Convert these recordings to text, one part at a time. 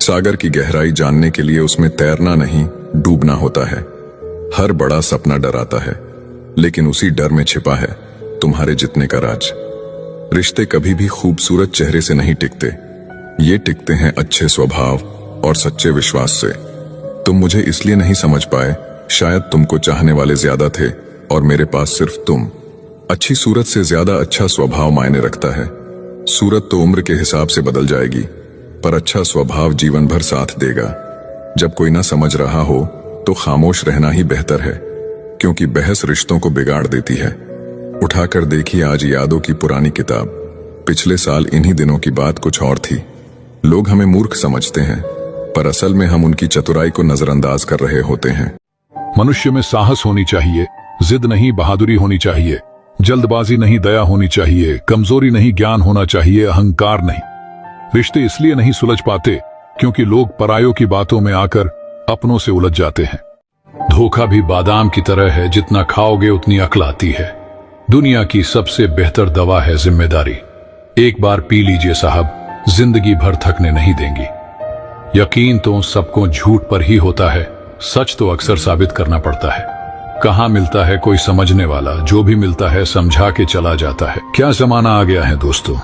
सागर की गहराई जानने के लिए उसमें तैरना नहीं, डूबना होता है। हर बड़ा सपना डराता है, लेकिन उसी डर में छिपा है तुम्हारे जितने का राज। रिश्ते कभी भी खूबसूरत चेहरे से नहीं टिकते, ये टिकते हैं अच्छे स्वभाव और सच्चे विश्वास से। तुम मुझे इसलिए नहीं समझ पाए, शायद तुमको चाहने वाले ज्यादा थे और मेरे पास सिर्फ तुम। अच्छी सूरत से ज्यादा अच्छा स्वभाव मायने रखता है। सूरत तो उम्र के हिसाब से बदल जाएगी, पर अच्छा स्वभाव जीवन भर साथ देगा। जब कोई ना समझ रहा हो तो खामोश रहना ही बेहतर है, क्योंकि बहस रिश्तों को बिगाड़ देती है। उठाकर देखिए आज यादों की पुरानी किताब। पिछले साल इन्हीं दिनों की बात कुछ और थी। लोग हमें मूर्ख समझते हैं, पर असल में हम उनकी चतुराई को नजरअंदाज कर रहे होते हैं। मनुष्य में साहस होनी चाहिए, जिद नहीं बहादुरी होनी चाहिए, जल्दबाजी नहीं दया होनी चाहिए, कमजोरी नहीं ज्ञान होना चाहिए, अहंकार नहीं। रिश्ते इसलिए नहीं सुलझ पाते क्योंकि लोग परायों की बातों में आकर अपनों से उलझ जाते हैं। धोखा भी बादाम की तरह है, जितना खाओगे उतनी अक्ल आती है। दुनिया की सबसे बेहतर दवा है जिम्मेदारी। एक बार पी लीजिए साहब, जिंदगी भर थकने नहीं देंगी। यकीन तो सबको झूठ पर ही होता है, सच तो अक्सर साबित करना पड़ता है। कहाँ मिलता है कोई समझने वाला, जो भी मिलता है समझा के चला जाता है। क्या जमाना आ गया है दोस्तों।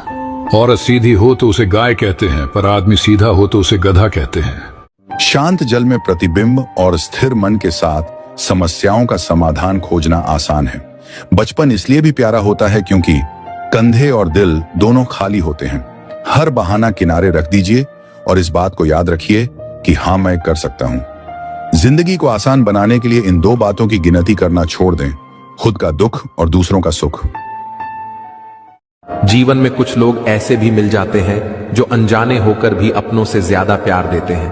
औरत सीधी हो तो उसे गाय कहते हैं, पर आदमी सीधा हो तो उसे गधा कहते हैं। शांत जल में प्रतिबिंब और स्थिर मन के साथ समस्याओं का समाधान खोजना आसान है। बचपन इसलिए भी प्यारा होता है क्योंकि कंधे और दिल दोनों खाली होते हैं। हर बहाना किनारे रख दीजिए और इस बात को याद रखिए कि हाँ, मैं कर सकता हूं। जिंदगी को आसान बनाने के लिए इन दो बातों की गिनती करना छोड़ दें, खुद का दुख और दूसरों का सुख। जीवन में कुछ लोग ऐसे भी मिल जाते हैं जो अनजाने होकर भी अपनों से ज्यादा प्यार देते हैं,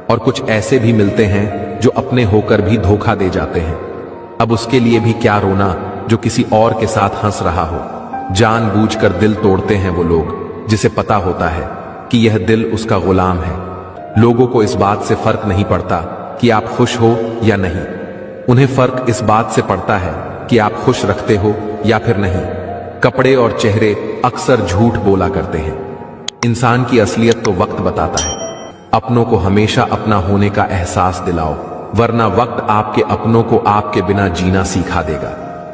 और कुछ ऐसे भी मिलते हैं जो अपने होकर भी धोखा दे जाते हैं। अब उसके लिए भी क्या रोना जो किसी और के साथ हंस रहा हो। जानबूझकर दिल तोड़ते हैं वो लोग जिसे पता होता है कि यह दिल उसका गुलाम है। लोगों को इस बात से फर्क नहीं पड़ता कि आप खुश हो या नहीं, उन्हें फर्क इस बात से पड़ता है कि आप खुश रखते हो या फिर नहीं। कपड़े और चेहरे अक्सर झूठ बोला करते हैं। इंसान की असलियत तो वक्त बताता है। अपनों को हमेशा अपना होने का एहसास दिलाओ, वरना वक्त आपके अपनों को आपके बिना जीना सिखा देगा।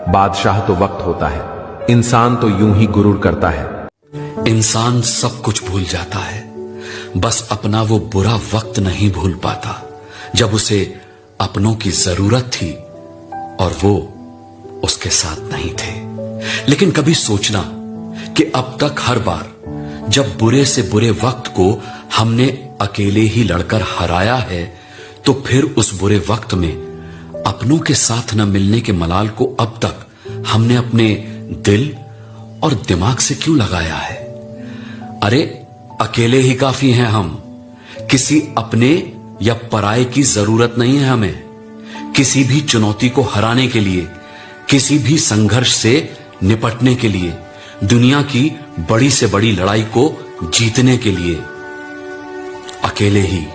बादशाह तो वक्त होता है, इंसान तो यूं ही गुरूर करता है। इंसान सब कुछ भूल जाता है, बस अपना वो बुरा वक्त नहीं भूल पाता जब उसे अपनों की जरूरत थी और वो उसके साथ नहीं थे। लेकिन कभी सोचना कि अब तक हर बार जब बुरे से बुरे वक्त को हमने अकेले ही लड़कर हराया है, तो फिर उस बुरे वक्त में अपनों के साथ न मिलने के मलाल को अब तक हमने अपने दिल और दिमाग से क्यों लगाया है। अरे अकेले ही काफी हैं हम, किसी अपने या पराये की जरूरत नहीं है हमें। किसी भी चुनौती को हराने के लिए, किसी भी संघर्ष से निपटने के लिए, दुनिया की बड़ी से बड़ी लड़ाई को जीतने के लिए अकेले ही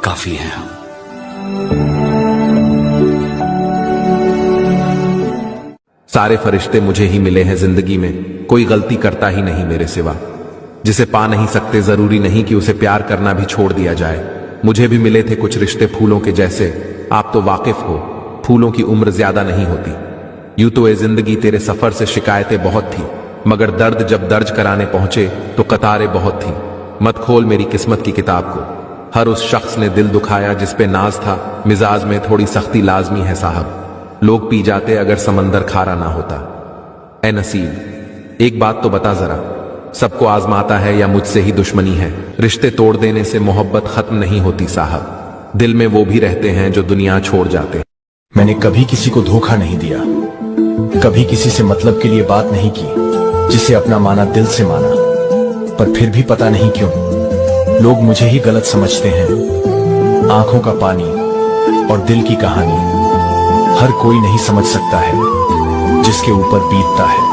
काफी हैं हम। सारे फरिश्ते मुझे ही मिले हैं जिंदगी में, कोई गलती करता ही नहीं मेरे सिवा। जिसे पा नहीं सकते जरूरी नहीं कि उसे प्यार करना भी छोड़ दिया जाए। मुझे भी मिले थे कुछ रिश्ते फूलों के जैसे, आप तो वाकिफ हो, फूलों की उम्र ज्यादा नहीं होती। यूं तो ये जिंदगी तेरे सफर से शिकायतें बहुत थी, मगर दर्द जब दर्ज कराने पहुंचे तो कतारें बहुत थी। मत खोल मेरी किस्मत की किताब को, हर उस शख्स ने दिल दुखाया जिस पे नाज था। मिजाज में थोड़ी सख्ती लाजमी है साहब, लोग पी जाते अगर समंदर खारा ना होता। ए नसीब एक बात तो बता जरा, सबको आजमाता है या मुझसे ही दुश्मनी है। रिश्ते तोड़ देने से मोहब्बत खत्म नहीं होती साहब, दिल में वो भी रहते हैं जो दुनिया छोड़ जाते हैं। मैंने कभी किसी को धोखा नहीं दिया, कभी किसी से मतलब के लिए बात नहीं की, जिसे अपना माना दिल से माना। पर फिर भी पता नहीं क्यों लोग मुझे ही गलत समझते हैं। आंखों का पानी और दिल की कहानी हर कोई नहीं समझ सकता है, जिसके ऊपर बीतता है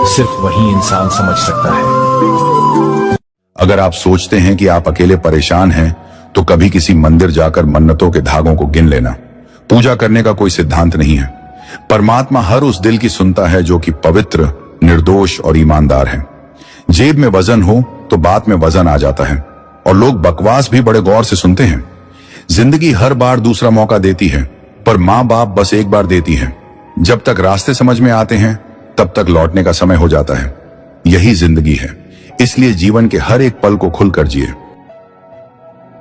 सिर्फ वही इंसान समझ सकता है। अगर आप सोचते हैं कि आप अकेले परेशान हैं, तो कभी किसी मंदिर जाकर मन्नतों के धागों को गिन लेना। पूजा करने का कोई सिद्धांत नहीं है। परमात्मा हर उस दिल की सुनता है जो कि पवित्र, निर्दोष और ईमानदार है। जेब में वजन हो तो बात में वजन आ जाता है, और लोग बकवास भी बड़े गौर से सुनते हैं। जिंदगी हर बार दूसरा मौका देती है, पर माँ बाप बस एक बार देती है। जब तक रास्ते समझ में आते हैं तब तक लौटने का समय हो जाता है। यही जिंदगी है, इसलिए जीवन के हर एक पल को खुलकर जिए।